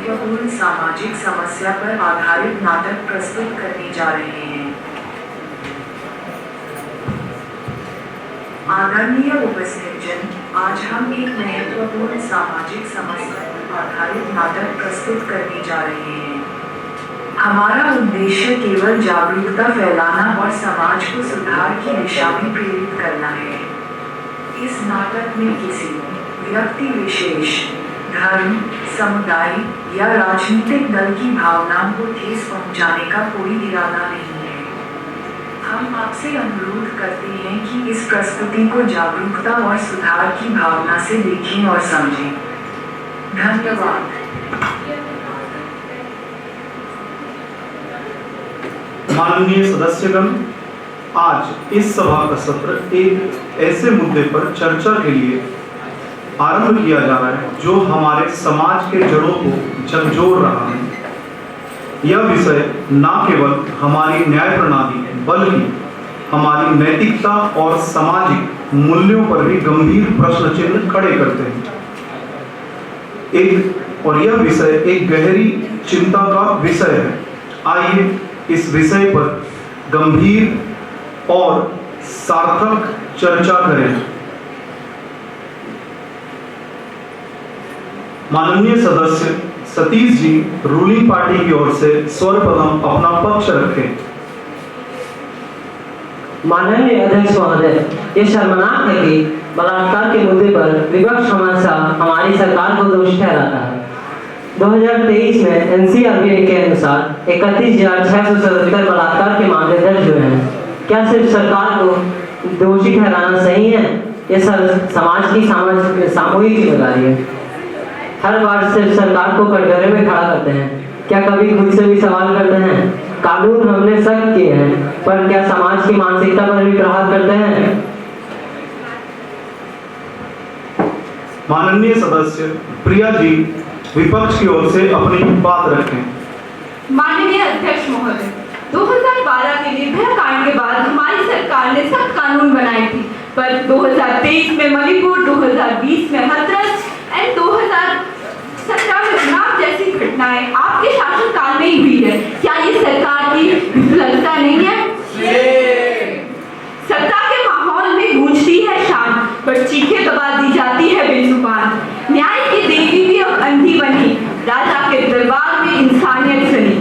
महत्वपूर्ण सामाजिक समस्या पर आधारित नाटक प्रस्तुत करने जा रहे हैं। आदरणीय उपस्थितजन, आज हम एक महत्वपूर्ण सामाजिक समस्या पर आधारित नाटक प्रस्तुत करने जा रहे हैं। हमारा उद्देश्य केवल जागरूकता फैलाना और समाज को सुधार की दिशा में प्रेरित करना है। इस नाटक में किसी व्यक्ति विशेष, धर्म, समुदाय या राजनीतिक दल की भावनाओं को ठेस पहुंचाने का कोई इरादा नहीं है। हम आपसे अनुरोध करते हैं कि इस प्रस्तुति को जागरूकता और सुधार की भावना से देखें और समझें। धन्यवाद। माननीय सदस्यगण, आज इस सभा का सत्र एक ऐसे मुद्दे पर चर्चा के लिए आरंभ किया जा रहा है जो हमारे समाज के जड़ों को झकझोर रहा है। यह विषय न केवल हमारी न्याय प्रणाली बल्कि हमारी नैतिकता और सामाजिक मूल्यों पर भी गंभीर प्रश्न चिन्ह खड़े करते हैं। और यह विषय एक गहरी चिंता का विषय है। आइए इस विषय पर गंभीर और सार्थक चर्चा करें। माननीय सदस्य सतीश जी रूलिंग पार्टी की ओर से सर्वप्रथम अपना पक्ष रखें। माननीय अध्यक्ष महोदय, ये शर्मनाक है कि बलात्कार के मुद्दे पर विपक्ष हमेशा हमारी सरकार को दोषी ठहराता है। 2023 में एनसीआरबी के अनुसार 31,677 बलात्कार के मामले दर्ज हुए हैं। क्या सिर्फ सरकार को दोषी ठहराना सही है? ये समाज की सामूहिक जिम्मेदारी है। हर बार सिर्फ सरकार को कटघरे में खड़ा करते हैं। क्या कभी खुद से भी सवाल करते हैं? कानून हमने सख्त किए हैं, पर क्या समाज की मानसिकता पर भी प्रहार करते हैं? माननीय सदस्य प्रिया जी विपक्ष की ओर से अपनी बात रखें। माननीय अध्यक्ष महोदय, 2012 के निर्भया कांड के बाद हमारी सरकार ने सख्त कानून बनाए थे, पर 2023 में मणिपुर, 2020 में हाथरस और 2017 में उन्नाव जैसी घटनाएं आपके शासनकाल में ही हुई है। क्या ये सरकार की विफलता नहीं है? सत्ता के माहौल में गूंजती है शान, पर चीखें दबा दी जाती है बेजुबान। न्याय की देवी भी अब अंधी बनी, राजा के दरबार में इंसानियत चली,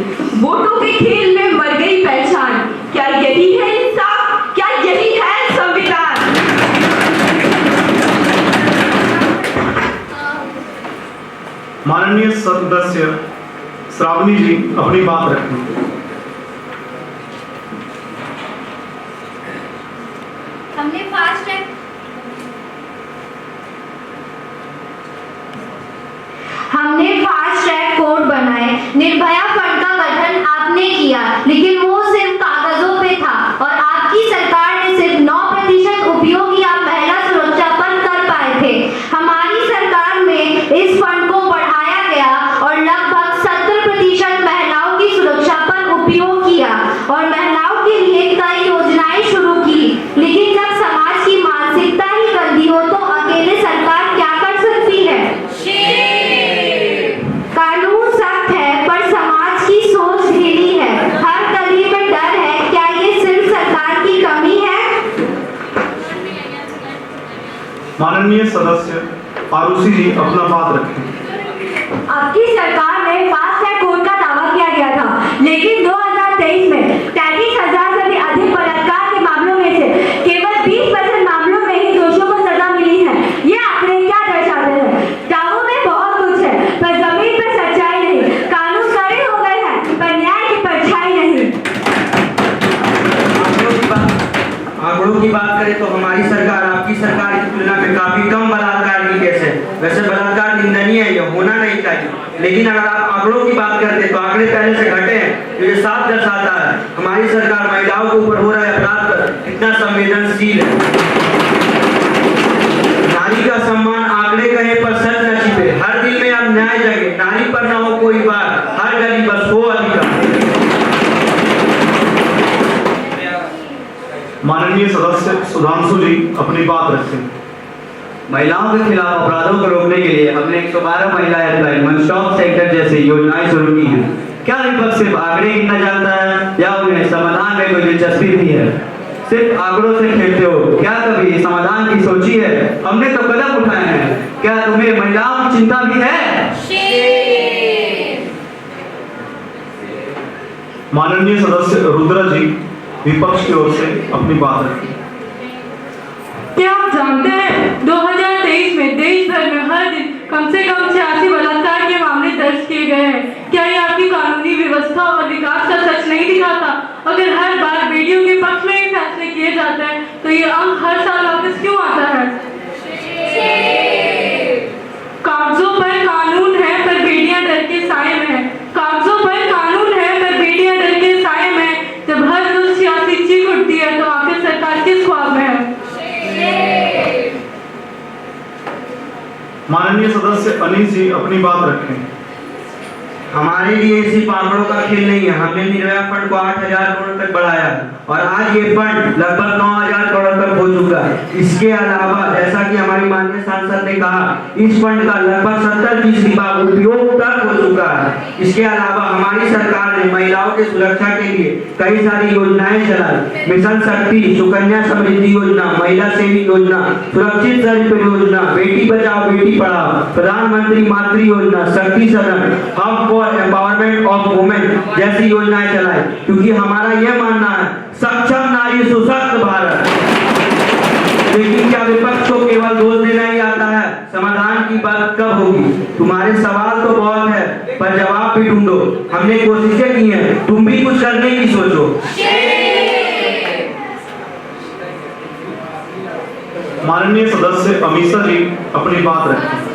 वोटों के खेल में मर गई पहचान। क्या यही है इंसाफ? क्या यही है संविधान? माननीय सदस्य श्रावणी जी अपनी बात रखें। हमने फास्ट ट्रैक कोर्ट बनाए। निर्भया फंड का गठन आपने किया, लेकिन वो सिर्फ कागजों पे था और आपकी सरकार ने सिर्फ 9% उपयोग ही आप महिला सुरक्षा पर कर पाए थे। हमारी सरकार में इस फंड को बढ़ाया गया और लगभग 70% महिलाओं की सुरक्षा पर उपयोग किया और महिलाओं के लिए कई योजनाएं शुरू की। लेकिन जब समाज की मानसिकता ही गंदी हो तो अकेले सरकार क्या कर सकती है? कानून सख्त है पर समाज की सोच ढीली है। हर गली में डर है। क्या ये सिर्फ सरकार की कमी है? माननीय सदस्य आरुषि जी अपना बात रखें। आपकी सरकार में फास्ट ट्रैक कोर्ट का दावा किया गया था, लेकिन 2023 में 33,000 से भी अधिक बलात्कार के मामलों में से केवल 20% मामलों में ही दोषियों को सजा मिली है। ये आंकड़े क्या दर्शाते हैं? दावों में बहुत कुछ है, पर जमीन पर सच्चाई नहीं। कानून कड़े हो गए हैं, पर न्याय की परछाई नहीं। आंकड़ों की बात करें तो हमारी सरकार आपकी सरकार की तुलना में काफी कम बलात्कार की केस है। वैसे बलात्कार निंदनीय है, यह होना नहीं चाहिए, लेकिन अगर आप आंकड़ों की बात करते हैं तो आंकड़े पहले से घटे हैं, जो साफ दर्शाता है हमारी सरकार महिलाओं के ऊपर हो रहे अपराध पर कितना संवेदनशील है। नारी का सम्मान आंकड़े कहे पर सच न छिपे, हर दिल में अब न्याय जगे, नारी पर न हो कोई बात, हर गली बस हो अधिकार। माननीय सदस्य सुधांशु जी अपनी बात रखें। महिलाओं के खिलाफ अपराधों को रोकने के लिए हमने 112 महिला हेल्पलाइन, वन स्टॉप सेंटर जैसी योजनाएं शुरू की हैं। क्या विपक्ष सिर्फ आंकड़े गिनना जानता है या उन्हें समाधान में कोई दिलचस्पी भी है? सिर्फ आंकड़ों से खेलते हो, क्या कभी समाधान की सोची है? हमने तो कदम उठाए हैं, क्या तुम्हें महिलाओं की चिंता भी है? माननीय सदस्य रुद्रा जी विपक्ष की ओर से अपनी बात रखें। क्या आप जानते हैं 2023 में देश भर में हर दिन कम से कम 86 बलात्कार के मामले दर्ज किए गए हैं? क्या ये आपकी कानूनी व्यवस्था और विकास का सच नहीं दिखाता? अगर हर बार बेटियों के पक्ष में ही फैसले किए जाते हैं तो ये अंक हर साल वापस क्यों आता है? कागजों पर कानून है पर बेटियां डर के साए में हैं। कागजों पर कानून है पर बेटियां डर के साए में हैं। जब हर रोज सियासी चीख उठती है तो आखिर सरकार किस ख्वाब में है? माननीय सदस्य अनीस जी अपनी बात रखें। हमारे लिए सिर्फ आंकड़ों का खेल नहीं है। हमने निर्भया फंड को 8,000 करोड़ तक बढ़ाया और आज ये फंड लगभग 9,000 करोड़ तक हो चुका है। इसके अलावा जैसा कि हमारी माननीय सांसद ने कहा, इस फंड का लगभग 70% का उपयोग तक हो चुका है। इसके अलावा हमारी सरकार ने महिलाओं की सुरक्षा के लिए कई सारी योजनाएं चलाई। मिशन शक्ति, सुकन्या समृद्धि योजना, महिला सेवी योजना, सुरक्षित शहरी परियोजना, बेटी बचाओ बेटी पढ़ाओ, प्रधानमंत्री मातृ योजना, शक्ति सदन, हम एम्पावरमेंट ऑफ वुमेन जैसी योजनाएं चलाई, क्योंकि हमारा यह मानना है सक्षम नारी सुशक्त भारत। लेकिन क्या विपक्ष को केवल दोष देना ही आता है? समाधान की बात कब होगी? तुम्हारे सवाल तो बहुत है पर जवाब भी ढूंढो। हमने कोशिशें की हैं, तुम भी कुछ करने की सोचो। माननीय सदस्य अमीषा जी अपनी बात रखें।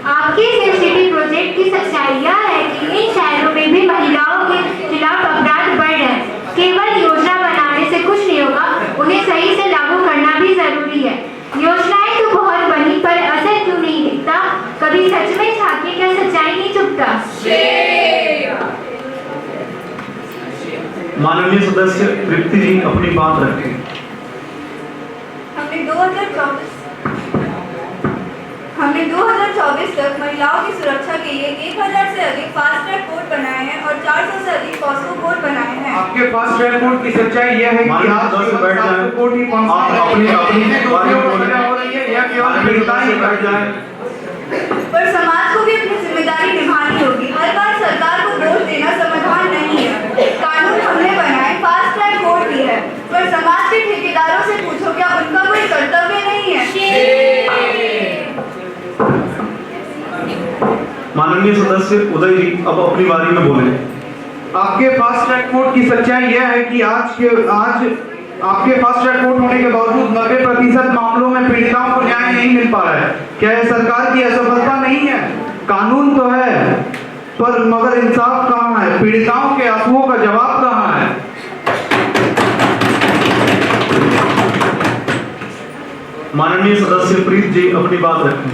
आपके सिटी प्रोजेक्ट की सच्चाई यह है कि इन शहरों में भी महिलाओं के खिलाफ अपराध बढ़ रहे हैं। केवल योजना बनाने से कुछ नहीं होगा, उन्हें सही से लागू करना भी जरूरी है। योजनाएं तो बहुत बनी पर असर क्यों नहीं दिखता? कभी सच में झांके, क्या सच्चाई नहीं चुपता? माननीय सदस्य तृप्ति जी अपनी बात रखें। हमने 2024 तक महिलाओं की सुरक्षा के लिए 1000 से अधिक फास्ट ट्रैक कोर्ट बनाए हैं और 400 से अधिक पॉस्को कोर्ट बनाए हैं। आपके फास्ट ट्रैक कोर्ट की सच्चाई यह है कि आज बैठ जाएं। कोर्ट ही कौन सा है? अपनी हो रही है या केवल बैठ जाएं। पर समाज को भी अपनी जिम्मेदारी निभानी होगी। हर बार सरकार को दोष देना समाधान नहीं है। कानून हमने बनाए, फास्ट ट्रैक कोर्ट भी है, पर समाज के ठेकेदारों से पूछो, क्या उनका कोई कर्तव्य नहीं है? माननीय सदस्य उदय जी अब अपनी बारी में बोले। आपके फास्ट ट्रैक कोर्ट की सच्चाई यह है कि आज आपके फास्ट ट्रैक कोर्ट होने के बावजूद 90% मामलों में पीड़िताओं को न्याय नहीं मिल पा रहा है। क्या यह सरकार की असफलता नहीं है? कानून तो है पर मगर इंसाफ कहाँ है? पीड़िताओं के आंसुओं का जवाब कहाँ है? माननीय सदस्य प्रीत जी अपनी बात रखें।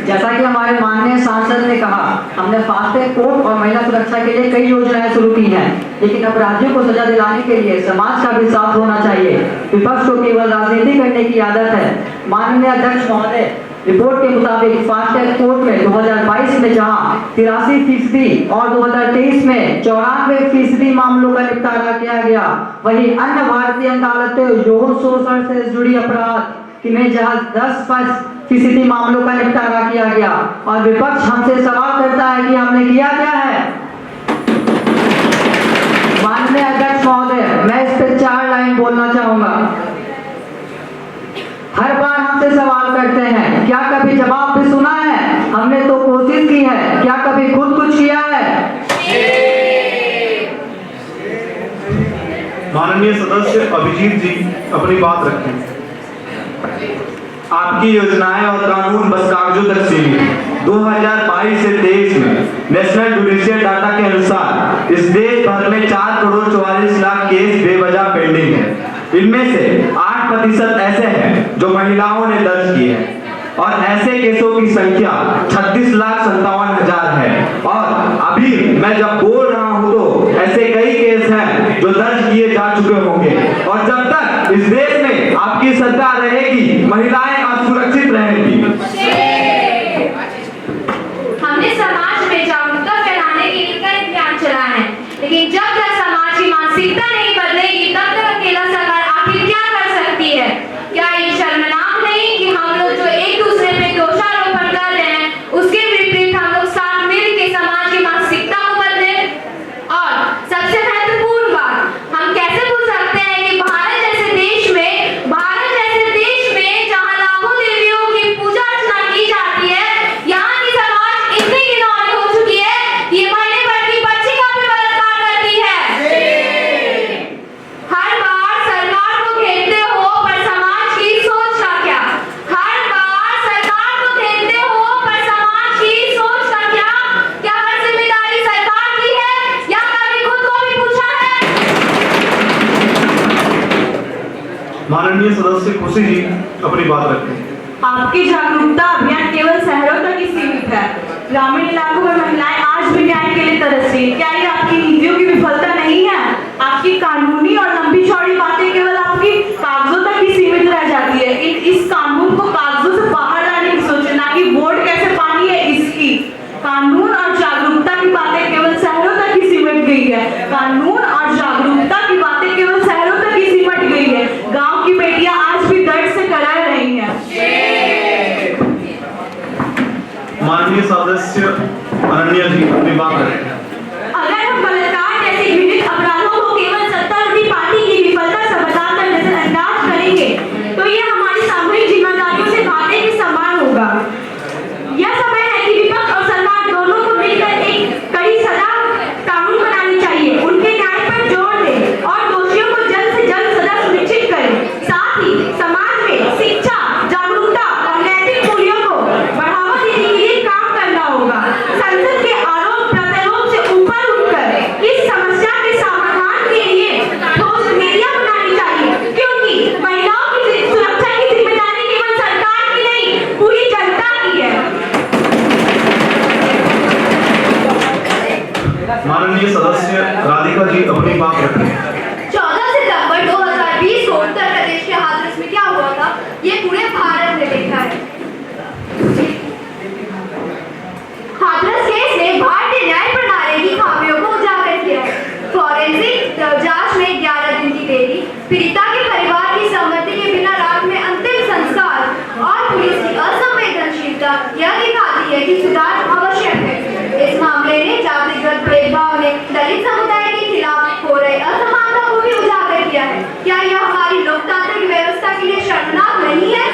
जैसा कि हमारे माननीय सांसद ने कहा, हमने फास्ट ट्रैक कोर्ट और महिला सुरक्षा के लिए कई योजनाएं शुरू की हैं, लेकिन अपराधियों को सजा दिलाने के लिए समाज का भी साथ होना चाहिए। विपक्ष को केवल राजनीति करने की आदत है। माननीय अध्यक्ष महोदय, रिपोर्ट के मुताबिक फास्ट ट्रैक कोर्ट में 2022 में जहां 83% और 2023 में 94% मामलों का निपटारा किया गया, वहीं अन्य भारतीय अदालतें यौन शोषण से जुड़ी अपराध में जहां 10% मामलों का निपटारा किया गया। और विपक्ष हमसे सवाल करता है कि हमने किया क्या है? माननीय अध्यक्ष महोदय, मैं इस पर 4 लाइन बोलना चाहूंगा। हर बार हमसे सवाल करते हैं, क्या कभी जवाब भी सुना है? हमने तो कोशिश की है, क्या कभी खुद कुछ किया है? माननीय सदस्य अभिजीत जी अपनी बात रखें। आपकी योजनाएं और कानून बस कागजों तक सीमित है। 2022 से 23 में नेशनल जुडिशियल डाटा के अनुसार इस देश भर में 4 करोड़ 44 लाख केस बेवजह पेंडिंग है। इनमें से 8% ऐसे हैं जो महिलाओं ने दर्ज किए हैं और ऐसे केसों की संख्या 36,57,000 है। और अभी मैं जब बोल रहा हूं तो ऐसे कई केस हैं जो दर्ज किए जा चुके होंगे। और जब तक इस देश में आपकी सरकार रहेगी, महिलाएं असुरक्षित रहेंगी। हमने समाज में जागरूकता फैलाने के लिए कई अभियान चलाए हैं, लेकिन जब तक समाज की मानसिकता नहीं बदलेगी तब तक अकेला सरकार आखिर क्या कर सकती है? क्या ये शर्मनाक नहीं कि हम लोग जो एक दूसरे पे दोषारोपण कर रहे हैं उसके विपरीत हम लोग साथ मिल के समाज की मानसिकता को बदलें? और सबसे महत्वपूर्ण बात, हम कैसे भूल सकते हैं कि भारत जैसे देश में जहाँ लाखों देवियों की पूजा अर्चना की जाती है, यहाँ की समाज इतनी घिनौनी हो चुकी है कि ये महीने भर की बच्ची का भी बलात्कार करती है। हर बार सरकार को घेरते हो पर समाज की सोच का क्या? हर बार सरकार को घेरते हो पर समाज की सोच का क्या? क्या हर जिम्मेदारी सरकार की है या कभी खुद को भी पूछा है? माननीय सदस्य खुशी जी अपनी बात रखें। आपकी जागरूकता अभियान केवल शहरों तक ही सीमित है। ग्रामीण इलाकों में महिलाएं आज भी न्याय के लिए तरस रही हैं। क्या ये आपकी नीतियों की विफलता नहीं है? आपकी कानूनी और लंबी चौड़ी बातें केवल आपकी कागजों तक ही सीमित रह जाती है। इस कानून को कागजों से बाहर लाने की सोच है, ना कि वोट कैसे पानी है इसकी। कानून और जागरूकता की बातें केवल शहरों तक ही सिमट गई है। कानून और जागरूकता की बातें केवल शहरों तक ही सिमट गई है। गांव की बेटियां आज भी दर्द से करा रही हैं। माननीय सदस्य अनन्या जी अपनी बात रखें। अगर हम बलात्कार जैसे घृणित अपराधों को केवल सत्तारूढ़ी पार्टी की विफलता से बताकर नजरअंदाज करेंगे तो ये हमारी सामूहिक जिम्मेदारियों से भागने के समान होगा। यह समय है कि विपक्ष और सरकार दोनों को मिलकर एक कड़ी सजा कानून बनानी चाहिए, उनके न्याय पर जोर दें और दोषियों को जल्द से जल्द सजा सुनिश्चित करें। साथ ही समाज में शिक्षा, जागरूकता और नैतिक मूल्यों को बढ़ावा देने के लिए काम करना होगा। संसद के आरोप प्रत्यारोप से ऊपर उठकर इस समस्या के समाधान के लिए ठोस नीतियां बनानी चाहिए, क्योंकि महिलाओं की सुरक्षा की जिम्मेदारी केवल सरकार की नहीं, पूरी जनता की है। माननीय सदस्य राधिका जी अपनी बात रखें। 14 सितंबर 2020 को उत्तर प्रदेश के हाथरस में क्या हुआ था, ये पूरे भारत ने देखा है। हाथरस केस ने भारतीय न्याय प्रणाली की खामियों को उजागर किया है। फॉरेंसिक जांच में 11 दिन की देरी, पीड़िता के परिवार की सहमति के बिना रात में अंतिम संस्कार और पुलिस की असंवेदनशीलता यह दिखाती है कि सुधार आवश्यक है। इस मामले ने जातिगत भेदभाव ने दलित समुदाय के खिलाफ हो रहे असमानता को भी उजागर किया है। क्या यह हमारी लोकतांत्रिक व्यवस्था के लिए शर्मनाक नहीं है?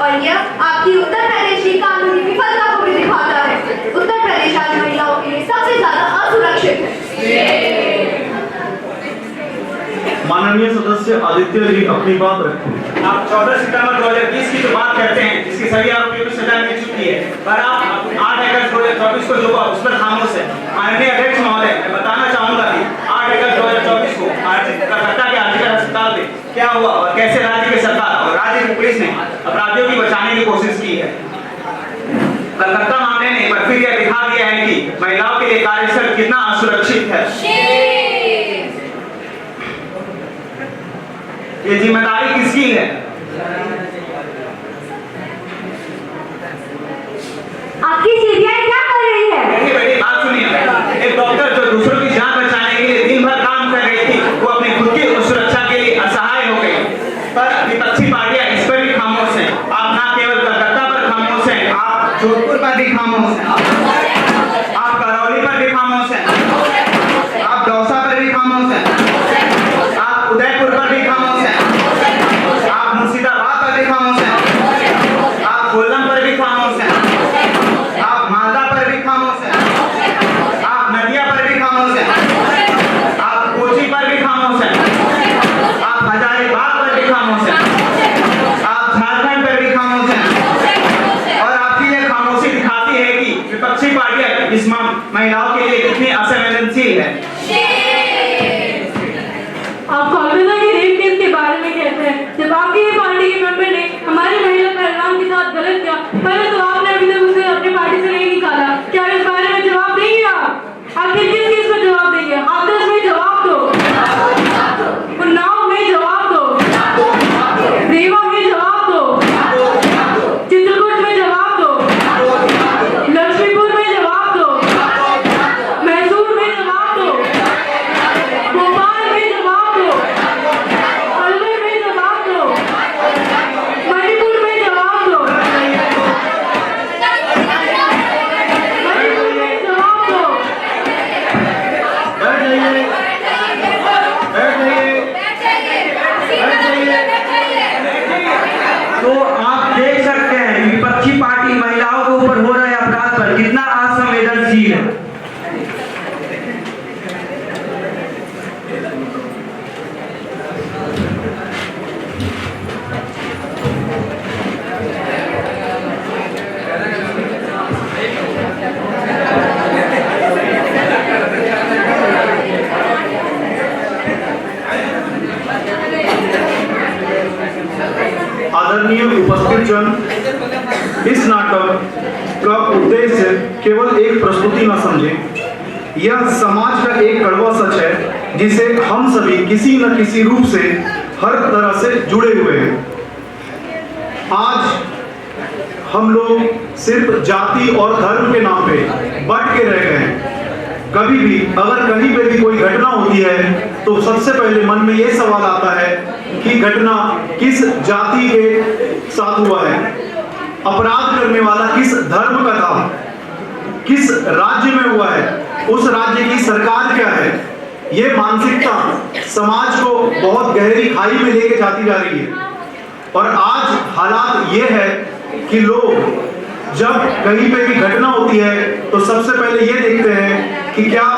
और यह आपकी उत्तर प्रदेश की कानूनी विफलता को भी दिखाता है। उत्तर प्रदेश आज महिलाओं के लिए सबसे ज्यादा असुरक्षित है। माननीय सदस्य आदित्य जी अपनी बात रखें। आप 14 सितंबर 2020 की जो बात करते हैं, जिसकी सभी आरोपियों को सजा मिल चुकी है, पर आप 8 अगस्त 2024 को जो उस पर खामोश है। माननीय अध्यक्ष महोदय, मैं बताना चाहूंगा कि 8 अगस्त 2024 को कलकत्ता के आर्जिकर अस्पताल में क्या हुआ और कैसे राज्य की सरकार और राज्य की पुलिस ने अपराधियों की बचाने की कोशिश की है। कलकत्ता मामले ने एक बार फिर यह दिखा दिया है कि महिलाओं के लिए कार्यस्थल कितना असुरक्षित है। ये जिम्मेदारी किसकी है? आपकी सीबीआई क्या कर रही है? बेटी बात सुनिए। एक डॉक्टर जो दूसरों की जान बचाने के लिए दिन भर काम कर रही थी, वो अपनी खुद की सुरक्षा के लिए असहाय हो गई। पर विपक्षी पार्टियां इस पर भी खामोश हैं। आप ना केवल कलकत्ता पर खामोश हैं, आप जोधपुर पर भी खामोश हैं, आप करौली पर भी खामोश हैं, आप दौसा पर भी खामोश हैं, आप उदयपुर पर भी खामोश हैं, आप मुर्शिदाबाद पर भी खामोश हैं, आप कोल्लम पर भी खामोश हैं, आप मालदा पर भी खामोश हैं, आप नदिया पर भी खामोश हैं, आप कोची पर भी खामोश हैं, आप हजारीबाग पर भी खामोश हैं, आप झारखंड पर भी खामोश हैं। और आपकी ये खामोशी दिखाती है कि विपक्षी पार्टियां इस महिलाओं के लिए कितनी असंवेदनशील है। आप कोलकाता के रेप केस के बारे में कहते हैं। जब आपकी ये पार्टी के मेंबर ने हमारी महिला पहलवान के साथ गलत किया, पहले तो आपने अभी तक उसे अपनी पार्टी से नहीं निकाला। क्या इस बारे में जवाब देंगे आप? आखिर किस केस में जवाब देंगे? हाथरस में जवाब दो, उन्नाव में जवाब दो, रेवा असंवेदनशील है। आदरणीय उपस्थित जन, इस नाटक का उद्देश्य केवल एक प्रस्तुति न समझें। यह समाज का एक कड़वा सच है जिसे हम सभी किसी न किसी रूप से हर तरह से जुड़े हुए हैं। आज हम लोग सिर्फ जाति और धर्म के नाम पे बंट के रह गए हैं। कभी भी अगर कहीं पे भी कोई घटना होती है तो सबसे पहले मन में यह सवाल आता है कि घटना किस जाति के साथ हुआ है, अपराध करने वाला किस धर्म का था, किस राज्य में हुआ है, उस राज्य की सरकार क्या है। ये मानसिकता समाज को बहुत गहरी खाई में लेके जाती जा रही है। और आज हालात ये है कि लोग जब कहीं पे भी घटना होती है तो सबसे पहले ये देखते हैं कि क्या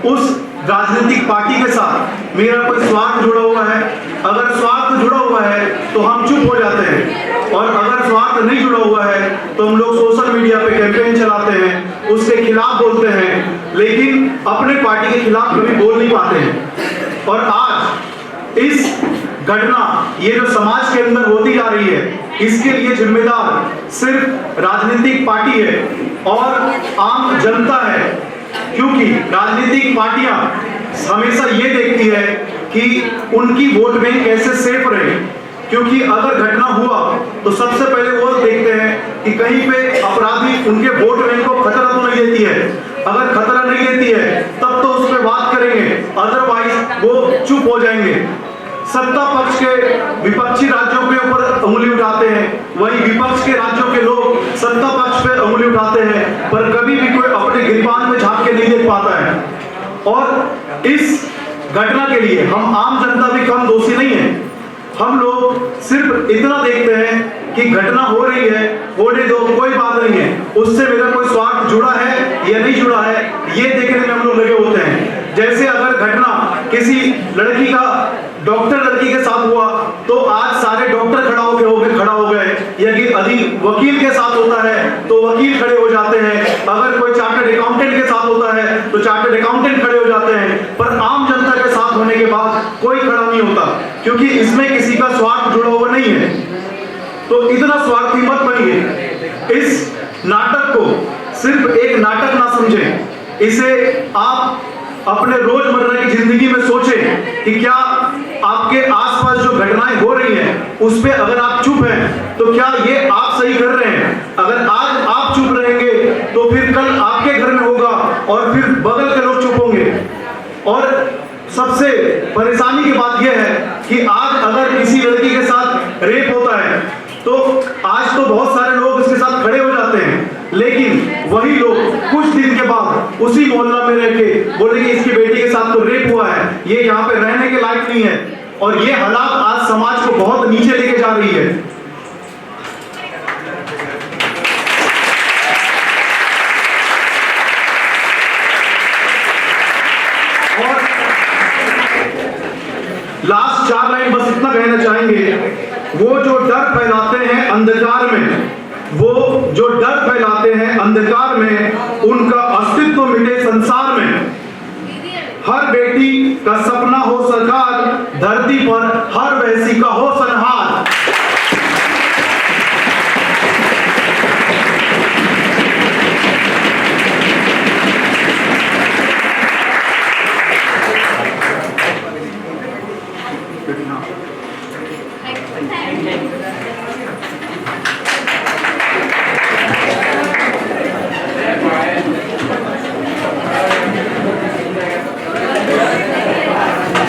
उस राजनीतिक पार्टी के साथ मेरा कोई स्वार्थ जुड़ा हुआ है। अगर स्वार्थ जुड़ा हुआ है तो हम चुप हो जाते हैं, और अगर स्वार्थ नहीं जुड़ा हुआ है तो हम लोग सोशल मीडिया पे कैंपेन चलाते हैं, उसके खिलाफ बोलते हैं, लेकिन अपने पार्टी के खिलाफ कभी बोल नहीं पाते हैं। और आज इस घटना ये जो समाज के अंदर होती जा रही है, इसके लिए जिम्मेदार सिर्फ राजनीतिक पार्टी है और आम जनता है। क्योंकि राजनीतिक पार्टियां हमेशा ये देखती है कि उनकी वोट बैंक कैसे सेफ रहे। क्योंकि अगर घटना हुआ तो सबसे पहले वो देखते हैं कि कहीं पे अपराधी उनके वोट बैंक को खतरा तो नहीं देती है। अगर खतरा नहीं देती है तब तो उस पर बात करेंगे, अदरवाइज वो चुप हो जाएंगे। सत्ता पक्ष के विपक्षी राज्यों के ऊपर उंगली उठाते हैं, वही विपक्ष के राज्यों के लोग सत्ता पक्ष पे उंगली उठाते हैं, पर कभी भी कोई अपने गिरबान में झांक के नहीं देख पाता है। और इस घटना के लिए हम आम जनता भी कम दोषी नहीं है। हम लोग सिर्फ इतना देखते हैं कि घटना हो रही है, होने दो, कोई बात नहीं है, उससे मेरा कोई स्वार्थ जुड़ा है या नहीं जुड़ा है, ये देखने में हम लोग लगे होते हैं। जैसे अगर घटना किसी लड़की का डॉक्टर लड़की के साथ हुआ तो आज सारे डॉक्टर खड़ा हो गए, यदि वकील के साथ होता है तो वकील खड़े हो जाते हैं, अगर कोई चार्टर्ड अकाउंटेंट के साथ होता है तो चार्टर्ड अकाउंटेंट खड़े हो जाते हैं, पर आम जनता के साथ होने के बाद कोई खड़ा नहीं होता, क्योंकि इसमें किसी का स्वार्थ जुड़ा हुआ नहीं है। तो इतना स्वार्थी मत बनिए। इस नाटक को सिर्फ एक नाटक ना समझें, इसे आप अपने रोजमर्रा की जिंदगी में सोचें कि क्या आपके आसपास जो घटनाएं हो रही हैं उस पे अगर आप चुप हैं तो क्या ये आप सही कर रहे हैं। अगर आज आप चुप रहेंगे तो फिर कल आपके घर में होगा और फिर बगल के लोग चुप होंगे। और सबसे परेशानी की बात यह है कि आज अगर किसी लड़की के साथ रेप होता है तो आज तो बहुत सारे लोग उसके साथ खड़े हो जाते हैं, लेकिन वही लोग कुछ दिन के बाद उसी मोहल्ला में रह के बोलेंगे इसकी बेटी के साथ तो रेप हुआ है, ये यहाँ पे रहने के लायक नहीं है। और ये हालात आज समाज को बहुत नीचे लेके जा रही है। और लास्ट 4 लाइन बस इतना कहना चाहेंगे, वो जो डर फैलाते हैं अंधकार में, वो जो डर फैलाते हैं अंधकार में, उनका अस्तित्व मिटे संसार में। हर बेटी का सपना हो सरकार, धरती पर हर वैसी का हो